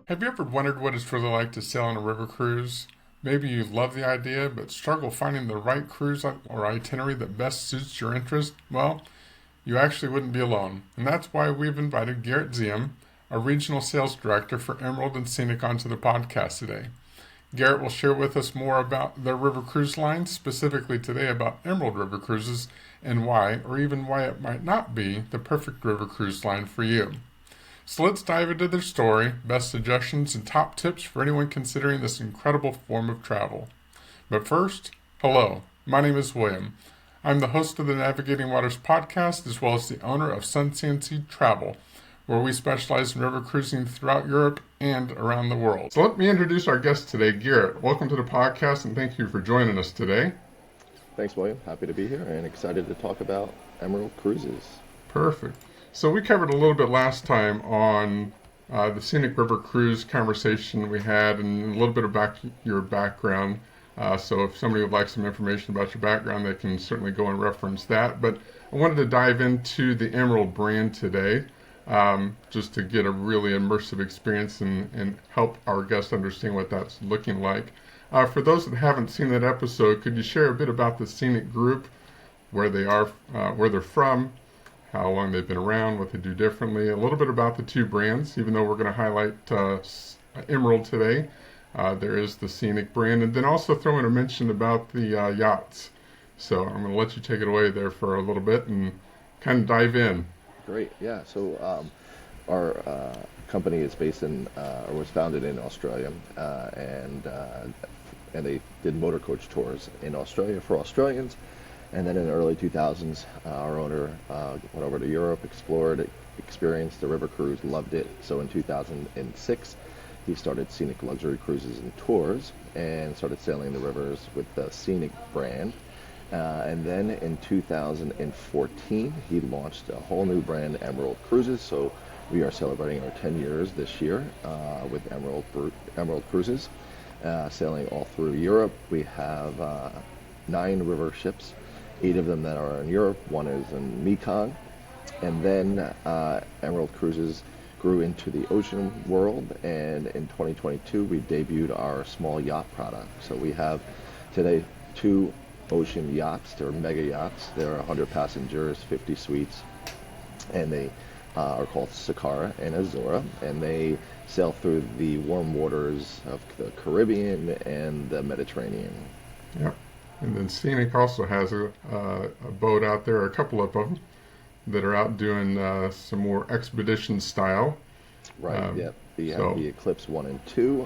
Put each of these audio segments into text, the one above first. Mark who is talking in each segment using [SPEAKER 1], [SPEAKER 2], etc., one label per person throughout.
[SPEAKER 1] Have you ever wondered what it's really like to sail on a river cruise? Maybe you love the idea, but struggle finding the right cruise or itinerary that best suits your interest? Well, you actually wouldn't be alone. And that's why we've invited Garette Ziem, a regional sales director for Emerald and Scenic, onto the podcast today. Garrett will share with us more about their river cruise lines, specifically today about Emerald River Cruises and why, or even why it might not be, the perfect river cruise line for you. So let's dive into their story, best suggestions, and top tips for anyone considering this incredible form of travel. But first, hello, my name is William. I'm the host of the Navigating Waters podcast, as well as the owner of Sun Sea Travel, where we specialize in river cruising throughout Europe and around the world. So let me introduce our guest today, Garrett. Welcome to the podcast, and thank you for joining us today.
[SPEAKER 2] Thanks, William. Happy to be here and excited to talk about Emerald Cruises.
[SPEAKER 1] Perfect. So we covered a little bit last time on the Scenic River Cruise conversation we had and a little bit about your background. So if somebody would like some information about your background, they can certainly go and reference that. But I wanted to dive into the Emerald brand today, just to get a really immersive experience and help our guests understand what that's looking like. For those that haven't seen that episode, could you share a bit about the Scenic Group, where they are, where they're from, how long they've been around, what they do differently, a little bit about the two brands, even though we're going to highlight Emerald today. There is the Scenic brand, and then also throw in a mention about the yachts. So I'm going to let you take it away there for a little bit and kind of dive in.
[SPEAKER 2] Great, yeah. So our company is based in, or was founded in Australia, and they did motor coach tours in Australia for Australians. And then in the early 2000s, our owner went over to Europe, explored, experienced the river cruise, loved it. So in 2006, he started Scenic Luxury Cruises and Tours and started sailing the rivers with the Scenic brand. And then in 2014, he launched a whole new brand, Emerald Cruises. So we are celebrating our 10 years this year with Emerald Cruises, sailing all through Europe. We have 9 river ships. 8 of them that are in Europe, 1 is in Mekong. And then Emerald Cruises grew into the ocean world, and in 2022 we debuted our small yacht product. So we have today 2 ocean yachts. They're mega yachts. They're 100 passengers, 50 suites, and they are called Sakara and Azura, and they sail through the warm waters of the Caribbean and the Mediterranean.
[SPEAKER 1] Yep. And then Scenic also has a boat out there, a couple of them, that are out doing some more expedition style.
[SPEAKER 2] Right, yeah. We have the Eclipse 1 and 2,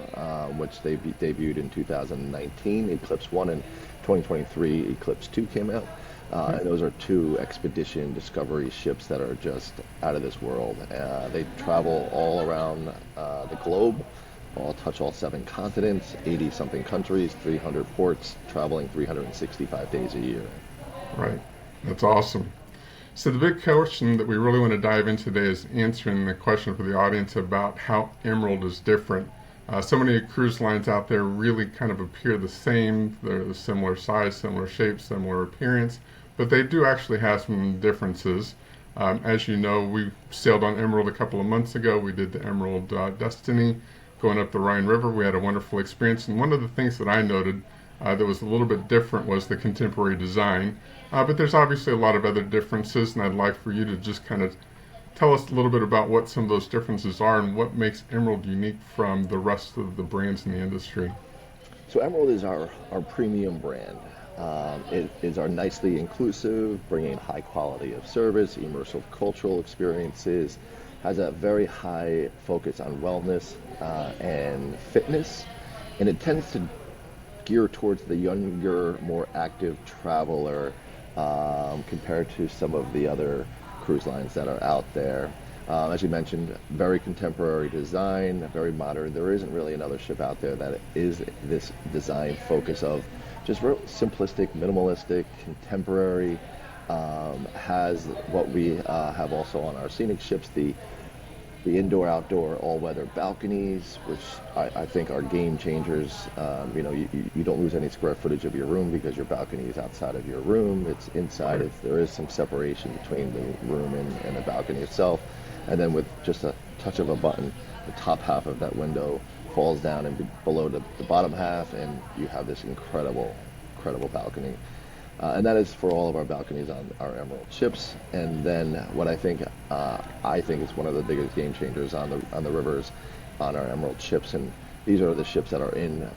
[SPEAKER 2] which they debuted in 2019. Eclipse 1 in 2023, Eclipse 2 came out. And those are 2 expedition discovery ships that are just out of this world. They travel all around the globe. Touch all 7 continents, 80-something countries, 300 ports, traveling 365 days a year.
[SPEAKER 1] Right. That's awesome. So the big question that we really want to dive into today is answering the question for the audience about how Emerald is different. So many cruise lines out there really kind of appear the same. They're the similar size, similar shape, similar appearance, but they do actually have some differences. As you know, we sailed on Emerald a couple of months ago. We did the Emerald Destiny, going up the Rhine River. We had a wonderful experience, and one of the things that I noted that was a little bit different was the contemporary design. But there's obviously a lot of other differences, and I'd like for you to just kind of tell us a little bit about what some of those differences are and what makes Emerald unique from the rest of the brands in the industry.
[SPEAKER 2] So Emerald is our premium brand. It is our nicely inclusive, bringing high quality of service, immersive cultural experiences, has a very high focus on wellness and fitness, and it tends to gear towards the younger, more active traveler compared to some of the other cruise lines that are out there. As you mentioned, very contemporary design, very modern. There isn't really another ship out there that is this design focus of just real simplistic, minimalistic, contemporary. Has what we have also on our Scenic ships, the indoor-outdoor all-weather balconies, which I think are game changers. You don't lose any square footage of your room because your balcony is outside of your room. It's inside. There is some separation between the room and the balcony itself. And then with just a touch of a button, the top half of that window falls down and below the bottom half, and you have this incredible balcony. And that is for all of our balconies on our Emerald chips. And then what I think is one of the biggest game changers on the rivers on our Emerald chips, and these are the ships that are in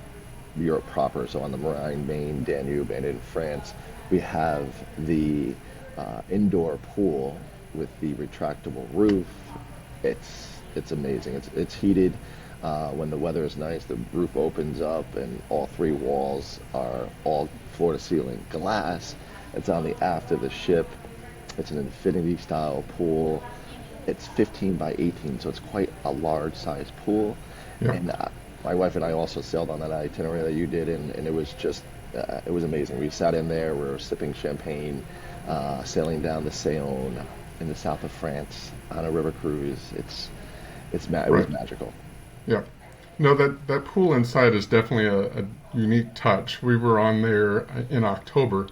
[SPEAKER 2] Europe proper. So on the Rhine, Main, Danube, and in France, we have the indoor pool with the retractable roof. It's amazing. It's heated. When the weather is nice, the roof opens up, and all three walls are all floor-to-ceiling glass. It's on the aft of the ship. It's an infinity-style pool. It's 15 by 18, so it's quite a large-sized pool.
[SPEAKER 1] Yeah.
[SPEAKER 2] And my wife and I also sailed on that itinerary that you did, and it was just, it was amazing. We sat in there, we were sipping champagne, sailing down the Saône in the south of France on a river cruise. It was magical.
[SPEAKER 1] Yeah. No, that pool inside is definitely a unique touch. We were on there in October,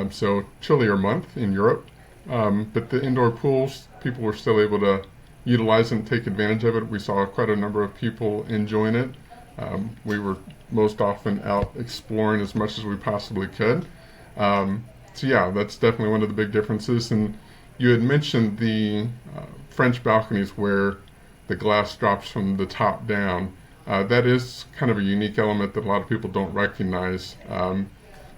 [SPEAKER 1] so chillier month in Europe. But the indoor pools, people were still able to utilize and take advantage of it. We saw quite a number of people enjoying it. We were most often out exploring as much as we possibly could. So yeah, that's definitely one of the big differences. And you had mentioned the French balconies where the glass drops from the top down. That is kind of a unique element that a lot of people don't recognize.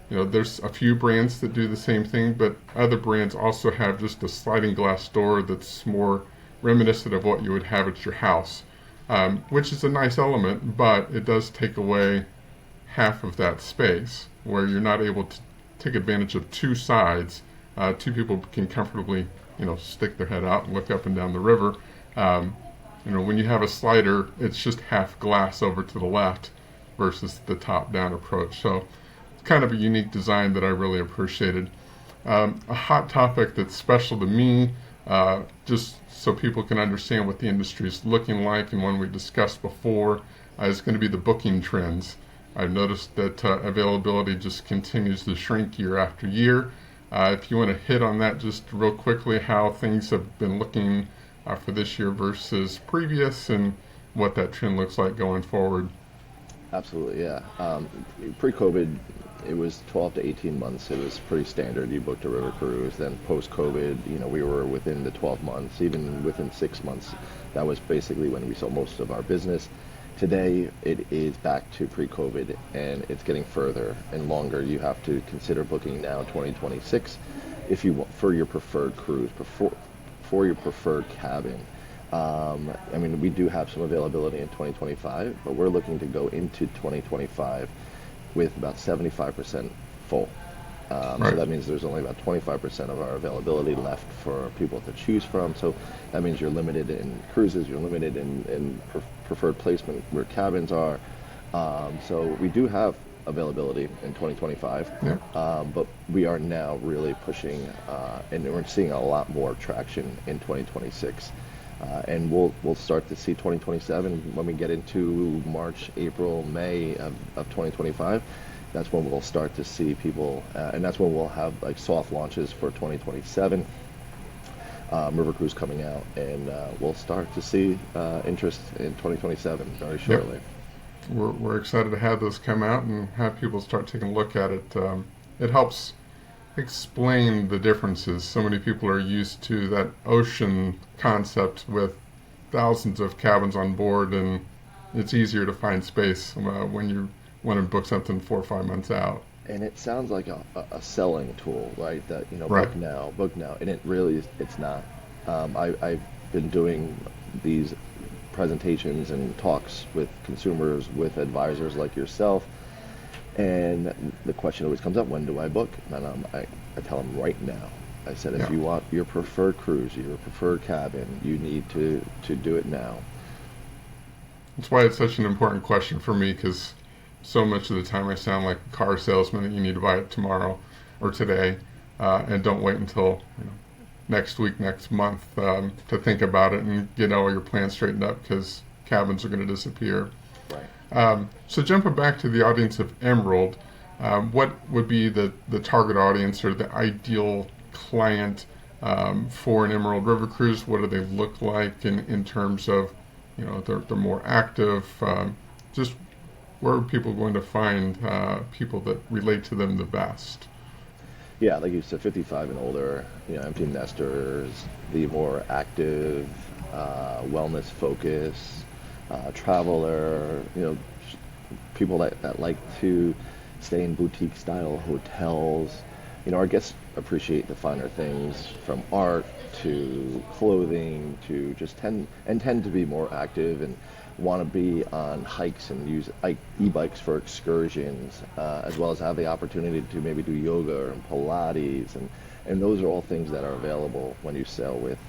[SPEAKER 1] There's a few brands that do the same thing, but other brands also have just a sliding glass door that's more reminiscent of what you would have at your house, which is a nice element, but it does take away half of that space where you're not able to take advantage of two sides. Two people can comfortably, stick their head out and look up and down the river. When you have a slider, it's just half glass over to the left versus the top-down approach. So it's kind of a unique design that I really appreciated. A hot topic that's special to me, just so people can understand what the industry is looking like, and one we discussed before, is going to be the booking trends. I've noticed that availability just continues to shrink year after year. If you want to hit on that just real quickly, how things have been looking for this year versus previous, and what that trend looks like going forward.
[SPEAKER 2] Absolutely, yeah. Pre-COVID, it was 12 to 18 months. It was pretty standard. You booked a river cruise. Then post-COVID, we were within the 12 months, even within 6 months. That was basically when we saw most of our business. Today, it is back to pre-COVID, and it's getting further and longer. You have to consider booking now 2026 if you want for your preferred cruise, for your preferred cabin. We do have some availability in 2025, but we're looking to go into 2025 with about 75% full.
[SPEAKER 1] Right.
[SPEAKER 2] So that means there's only about 25% of our availability left for people to choose from. So that means you're limited in cruises, you're limited in preferred placement where cabins are. So we do have availability in 2025,
[SPEAKER 1] Yeah.
[SPEAKER 2] but we are now really pushing, and we're seeing a lot more traction in 2026. And we'll start to see 2027 when we get into March, April, May of 2025. That's when we'll start to see people, and that's when we'll have like soft launches for 2027. River Cruise coming out, and we'll start to see interest in 2027 very shortly.
[SPEAKER 1] Yep. We're excited to have those come out and have people start taking a look at it. It helps explain the differences. So many people are used to that ocean concept with thousands of cabins on board, and it's easier to find space when you want to book something 4 or 5 months out.
[SPEAKER 2] And it sounds like a selling tool, right? That
[SPEAKER 1] Right.
[SPEAKER 2] book now, and it really is. It's not. I've been doing these presentations and talks with consumers, with advisors like yourself, and the question always comes up: when do I book? And I tell them right now. I said, if
[SPEAKER 1] Yeah.
[SPEAKER 2] you want your preferred cruise, your preferred cabin, you need to do it now.
[SPEAKER 1] That's why it's such an important question for me, because so much of the time I sound like a car salesman that you need to buy it tomorrow or today, and don't wait until next week, next month to think about it and get all your plans straightened up, because cabins are going to disappear.
[SPEAKER 2] Right.
[SPEAKER 1] So jumping back to the audience of Emerald, what would be the target audience or the ideal client for an Emerald River Cruise? What do they look like in terms of they're more active. Just where are people going to find people that relate to them the best?
[SPEAKER 2] Yeah, like you said, 55 and older, empty nesters, the more active, wellness focus, traveler, people that like to stay in boutique style hotels. Our guests appreciate the finer things from art to clothing to just tend to be more active and want to be on hikes and use e-bikes for excursions, as well as have the opportunity to maybe do yoga and Pilates, and those are all things that are available when you sail with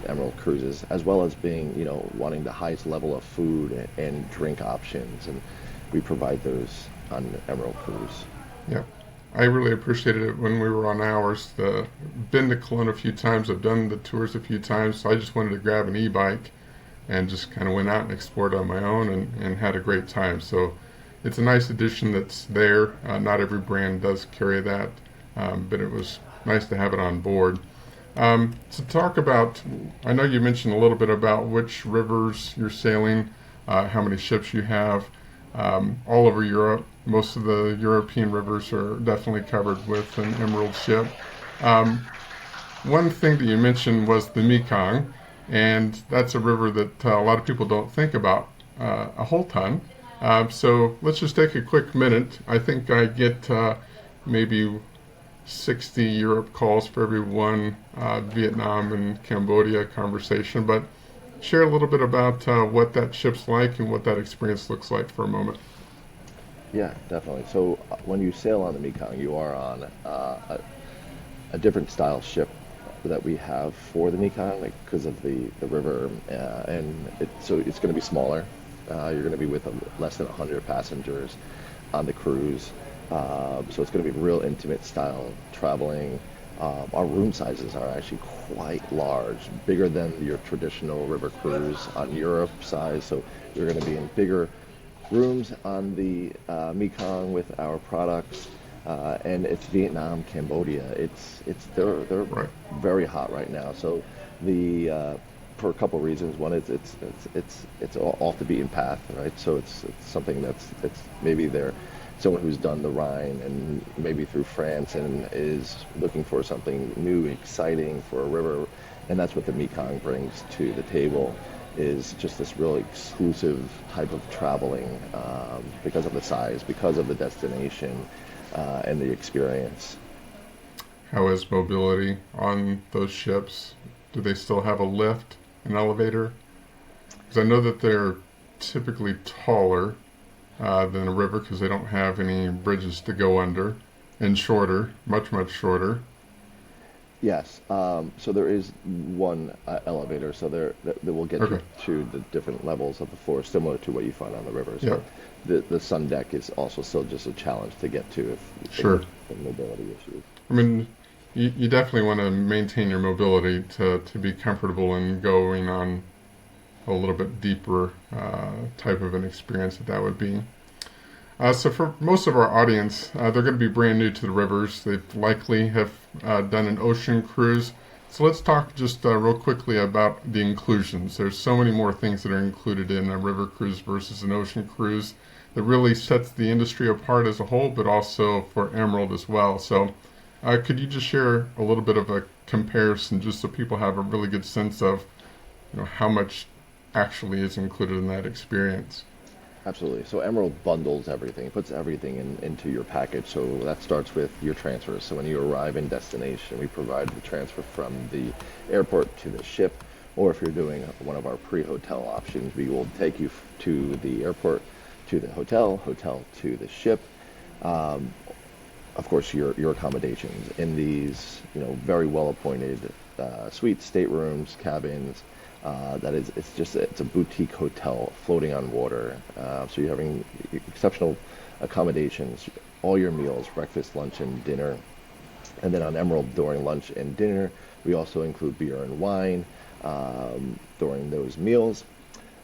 [SPEAKER 2] Emerald Cruises, as well as being, wanting the highest level of food and drink options, and we provide those on Emerald Cruise.
[SPEAKER 1] Yeah. I really appreciated it when we were on ours. Been to Cologne a few times. I've done the tours a few times. So I just wanted to grab an e-bike and just kind of went out and explored on my own and had a great time. So it's a nice addition that's there. Not every brand does carry that, but it was nice to have it on board. To talk about, I know you mentioned a little bit about which rivers you're sailing, how many ships you have, all over Europe. Most of the European rivers are definitely covered with an Emerald ship. One thing that you mentioned was the Mekong, and that's a river that a lot of people don't think about a whole ton. So let's just take a quick minute. I think I get maybe 60 Europe calls for every one Vietnam and Cambodia conversation, but share a little bit about what that ship's like and what that experience looks like for a moment.
[SPEAKER 2] Yeah, definitely. So when you sail on the Mekong, you are on a different style ship that we have for the Mekong, like because of the river, and so it's going to be smaller. You're going to be with less than 100 passengers on the cruise, so it's going to be real intimate style traveling. Our room sizes are actually quite large, bigger than your traditional river cruise on Europe size. So you're going to be in bigger rooms on the Mekong with our products, and it's Vietnam, Cambodia. They're
[SPEAKER 1] Right.
[SPEAKER 2] very hot right now. So for a couple of reasons. One is it's off the beaten path, right? So it's something it's maybe they're someone who's done the Rhine and maybe through France and is looking for something new, exciting for a river, and that's what the Mekong brings to the table. Is just this really exclusive type of traveling, because of the size, because of the destination, and the experience.
[SPEAKER 1] How is mobility on those ships? Do they still have a lift, an elevator? Because I know that they're typically taller than a river because they don't have any bridges to go under, and shorter, much, much shorter.
[SPEAKER 2] Yes. So there is one elevator, so that will get you
[SPEAKER 1] Okay.
[SPEAKER 2] to the different levels of the floor, similar to what you find on the rivers.
[SPEAKER 1] Yeah.
[SPEAKER 2] But the sun deck is also still just a challenge to get to if
[SPEAKER 1] Sure.
[SPEAKER 2] the mobility issues.
[SPEAKER 1] I mean, you definitely want to maintain your mobility to be comfortable in going on a little bit deeper type of an experience that would be. So for most of our audience, they're going to be brand new to the rivers. They likely have done an ocean cruise. So let's talk just real quickly about the inclusions. There's so many more things that are included in a river cruise versus an ocean cruise that really sets the industry apart as a whole, but also for Emerald as well. So could you just share a little bit of a comparison just so people have a really good sense of how much actually is included in that experience?
[SPEAKER 2] Absolutely. So Emerald bundles everything, puts everything into your package. So that starts with your transfers. So when you arrive in destination, we provide the transfer from the airport to the ship, or if you're doing one of our pre-hotel options, we will take you to the airport, to the hotel, hotel to the ship. Of course, your accommodations in these, very well appointed suites, staterooms, cabins. It's a boutique hotel floating on water. So you're having exceptional accommodations, all your meals, breakfast, lunch, and dinner. And then on Emerald during lunch and dinner, we also include beer and wine during those meals.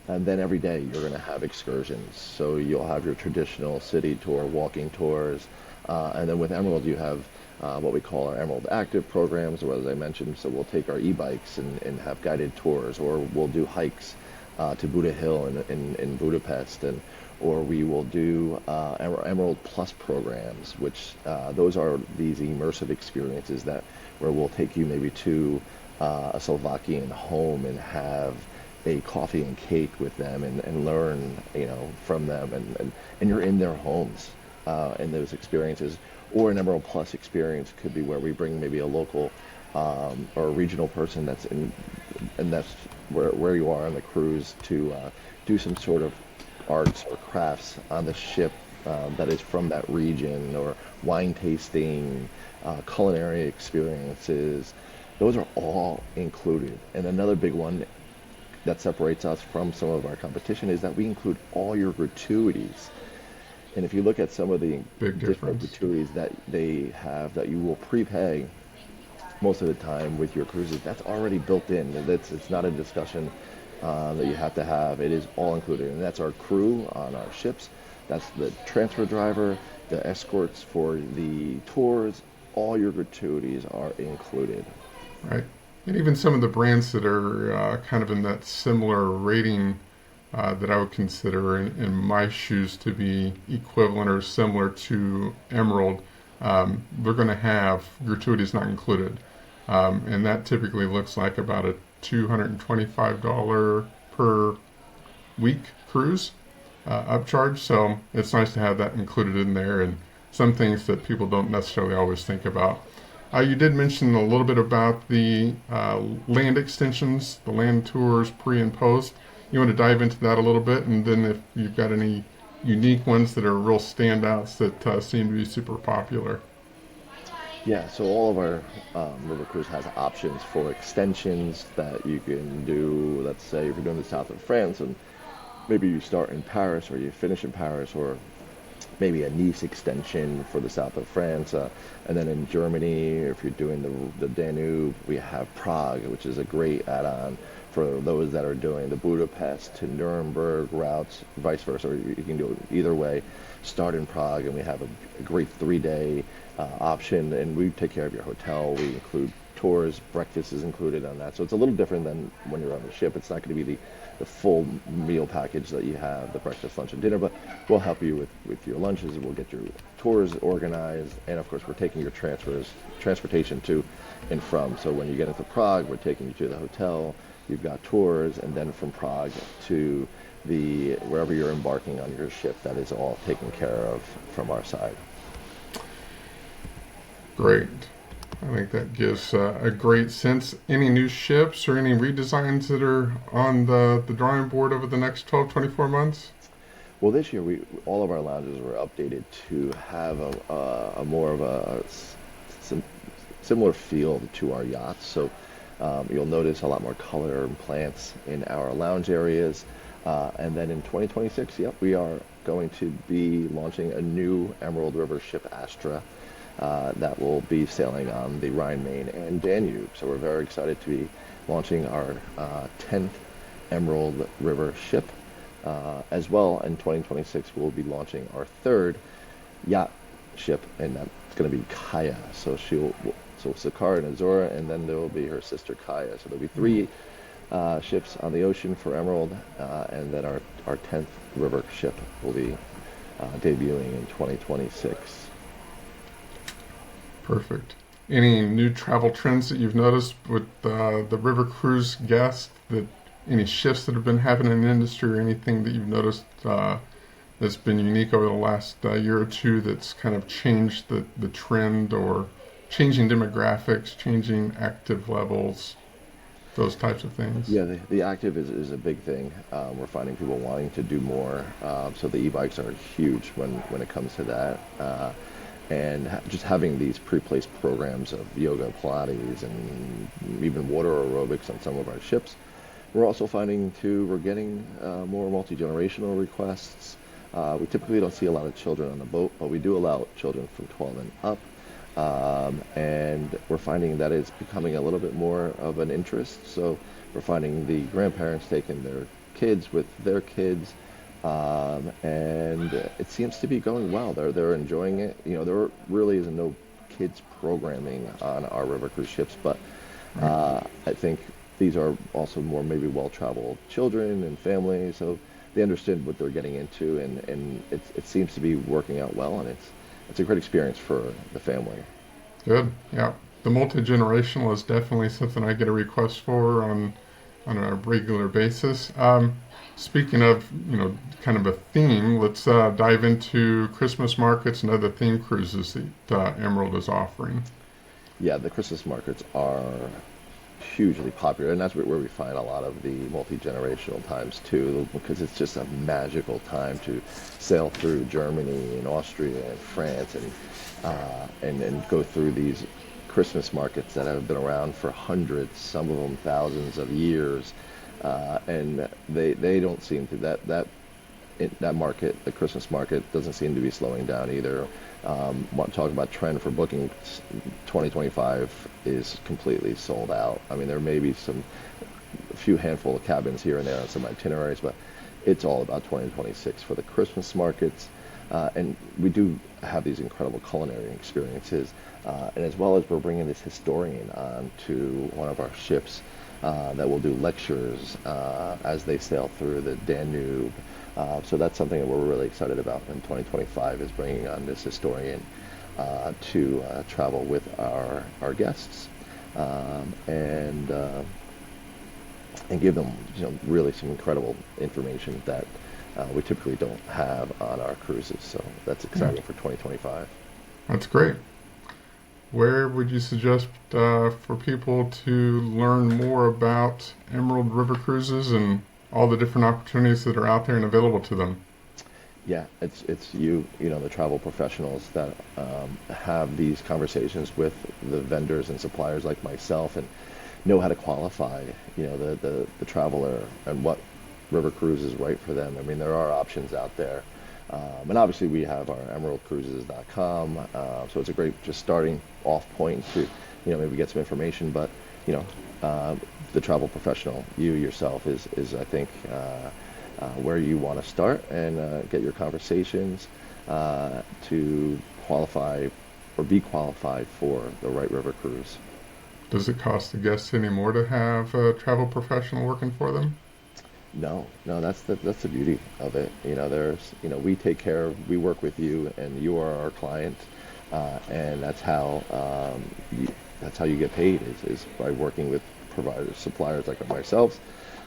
[SPEAKER 2] And then every day you're going to have excursions. So you'll have your traditional city tour, walking tours. And then with Emerald, you have what we call our Emerald Active programs, or as I mentioned, so we'll take our e-bikes and have guided tours, or we'll do hikes to Buddha Hill in Budapest, and or we will do Emerald Plus programs, which those are these immersive experiences that where we'll take you maybe to a Slovakian home and have a coffee and cake with them and learn, from them, and you're in their homes in those experiences. Or an Emerald Plus experience could be where we bring maybe a local or a regional person that's in, and that's where you are on the cruise to do some sort of arts or crafts on the ship that is from that region, or wine tasting, culinary experiences. Those are all included. And another big one that separates us from some of our competition is that we include all your gratuities. And if you look at some of the
[SPEAKER 1] Big
[SPEAKER 2] different
[SPEAKER 1] difference.
[SPEAKER 2] gratuities that they have that you will prepay most of the time with your cruises, that's already built in. It's not a discussion that you have to have. It is all included, and that's our crew on our ships. That's the transfer driver, the escorts for the tours. All your gratuities are included.
[SPEAKER 1] Right. And even some of the brands that are kind of in that similar rating that I would consider in my shoes to be equivalent or similar to Emerald, they're going to have gratuities not included. And that typically looks like about a $225 per week cruise upcharge. So it's nice to have that included in there, and some things that people don't necessarily always think about. You did mention a little bit about the land extensions, the land tours pre and post. You want to dive into that a little bit, and then if you've got any unique ones that are real standouts that seem to be super popular.
[SPEAKER 2] Yeah, so all of our river cruise has options for extensions that you can do. Let's say if you're doing the south of France, and maybe you start in Paris or you finish in Paris, or maybe a Nice extension for the south of France. And then in Germany, if you're doing the Danube, we have Prague, which is a great add-on for those that are doing the Budapest to Nuremberg routes, vice versa. Or you can do it either way. Start in Prague, and we have a great 3-day option, and we take care of your hotel. We include tours, breakfast is included on that. So it's a little different than when you're on the ship. It's not going to be the full meal package that you have, the breakfast, lunch, and dinner, but we'll help you with your lunches. We'll get your tours organized, and of course we're taking your transportation to and from. So when you get into Prague, we're taking you to the hotel. You've got tours, and then from Prague to wherever you're embarking on your ship, that is all taken care of from our side.
[SPEAKER 1] Great. I think that gives a great sense. Any new ships or any redesigns that are on the drawing board over the next 12, 24 months?
[SPEAKER 2] Well, this year all of our lounges were updated to have a more of a similar feel to our yachts. So you'll notice a lot more color and plants in our lounge areas. And then in 2026, yep, we are going to be launching a new Emerald River ship, Astra, that will be sailing on the Rhine, Main, and Danube. So we're very excited to be launching our 10th Emerald River ship. As well, in 2026, we'll be launching our third yacht ship, and that's going to be Kaya. So Sakara and Azura, and then there will be her sister Kaya. So there'll be 3 ships on the ocean for Emerald, and then our 10th river ship will be debuting in 2026.
[SPEAKER 1] Perfect. Any new travel trends that you've noticed with the river cruise guests? Any shifts that have been happening in the industry, or anything that you've noticed that's been unique over the last year or two that's kind of changed the trend, or changing demographics, changing active levels, those types of things?
[SPEAKER 2] Yeah, the active is a big thing. We're finding people wanting to do more. So the e-bikes are huge when it comes to that. And just having these pre-placed programs of yoga, Pilates, and even water aerobics on some of our ships. We're also finding we're getting more multi-generational requests. We typically don't see a lot of children on the boat, but we do allow children from 12 and up. And we're finding that it's becoming a little bit more of an interest. So we're finding the grandparents taking their kids with their kids. And it seems to be going well. They're enjoying it. There really is no kids programming on our river cruise ships, but I think these are also more maybe well-traveled children and families, so they understood what they're getting into, and it seems to be working out well, and it's a great experience for the family.
[SPEAKER 1] Good. Yeah. The multi-generational is definitely something I get a request for on a regular basis. Speaking of, kind of a theme, let's dive into Christmas markets and other theme cruises that Emerald is offering.
[SPEAKER 2] Yeah, the Christmas markets are hugely popular, and that's where we find a lot of the multi-generational times too, because it's just a magical time to sail through Germany and Austria and France and go through these Christmas markets that have been around for hundreds, some of them thousands of years, and they don't seem to that market, the Christmas market, doesn't seem to be slowing down either. Want to talk about trend for booking? 2025 is completely sold out. I mean, there may be a few handful of cabins here and there on some itineraries, but it's all about 2026 for the Christmas markets. And we do have these incredible culinary experiences, and as well as we're bringing this historian on to one of our ships that will do lectures as they sail through the Danube. So that's something that we're really excited about in 2025, is bringing on this historian to travel with our guests, and give them really some incredible information that we typically don't have on our cruises. So that's exciting for 2025.
[SPEAKER 1] That's great. Where would you suggest for people to learn more about Emerald River Cruises and all the different opportunities that are out there and available to them?
[SPEAKER 2] Yeah, it's the travel professionals that have these conversations with the vendors and suppliers like myself, and know how to qualify the traveler and what river cruise is right for them. I mean, there are options out there, and obviously we have our emeraldcruises.com, so it's a great just starting off point to maybe get some information. But the travel professional, you yourself, is I think where you want to start and get your conversations to qualify or be qualified for the right river cruise.
[SPEAKER 1] Does it cost the guests any more to have a travel professional working for them?
[SPEAKER 2] No, that's the beauty of it. We take care, we work with you, and you are our client, and that's how you get paid is by working with providers, suppliers like ourselves,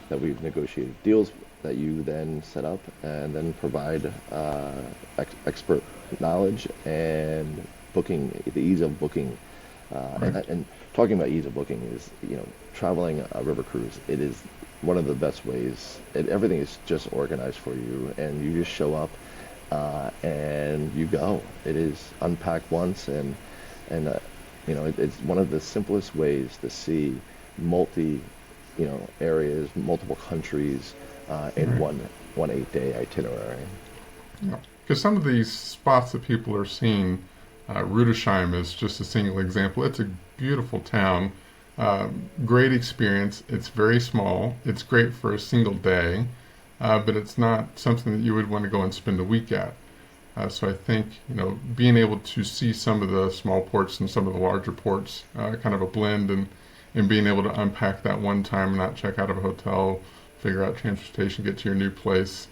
[SPEAKER 2] that we've negotiated deals that you then set up and then provide expert knowledge and booking, the ease of booking.
[SPEAKER 1] Right.
[SPEAKER 2] And talking about ease of booking is, traveling a river cruise, it is one of the best ways. Everything is just organized for you, and you just show up and you go. It is unpacked once, and it's one of the simplest ways to see areas, multiple countries in one 8-day itinerary.
[SPEAKER 1] Yeah, because some of these spots that people are seeing, Rudesheim is just a single example. It's a beautiful town, great experience. It's very small. It's great for a single day, but it's not something that you would want to go and spend a week at. So I think, being able to see some of the small ports and some of the larger ports, kind of a blend, and being able to unpack that one time and not check out of a hotel, figure out transportation, get to your new place,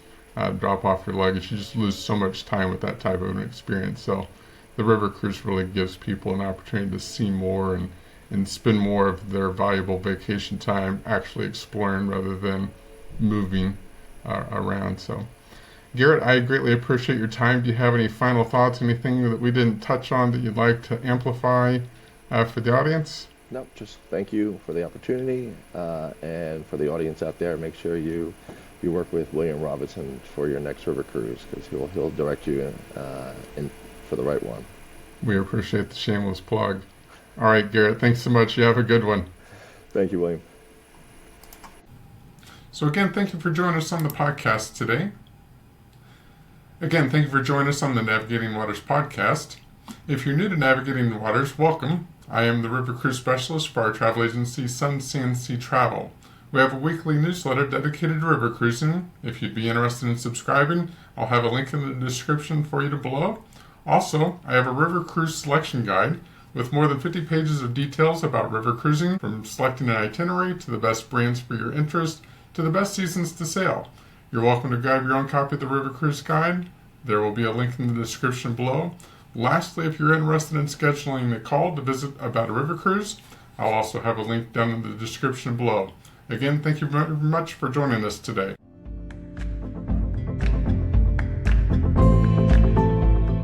[SPEAKER 1] drop off your luggage. You just lose so much time with that type of an experience. So the river cruise really gives people an opportunity to see more and spend more of their valuable vacation time actually exploring rather than moving around. So, Garrett, I greatly appreciate your time. Do you have any final thoughts, anything that we didn't touch on that you'd like to amplify for the audience?
[SPEAKER 2] No, just thank you for the opportunity, and for the audience out there, make sure you work with William Robinson for your next river cruise, because he'll direct you in for the right one.
[SPEAKER 1] We appreciate the shameless plug. All right, Garrett, thanks so much. You have a good one.
[SPEAKER 2] Thank you, William.
[SPEAKER 1] So again, thank you for joining us on the podcast today. Again, thank you for joining us on the Navigating Waters podcast. If you're new to Navigating the Waters, welcome. I am the River Cruise Specialist for our travel agency, Sun CNC Travel. We have a weekly newsletter dedicated to river cruising. If you'd be interested in subscribing, I'll have a link in the description for you below. Also, I have a river cruise selection guide with more than 50 pages of details about river cruising, from selecting an itinerary to the best brands for your interest to the best seasons to sail. You're welcome to grab your own copy of the River Cruise Guide. There will be a link in the description below. Lastly, if you're interested in scheduling a call to visit about a river cruise, I'll also have a link down in the description below. Again, thank you very much for joining us today.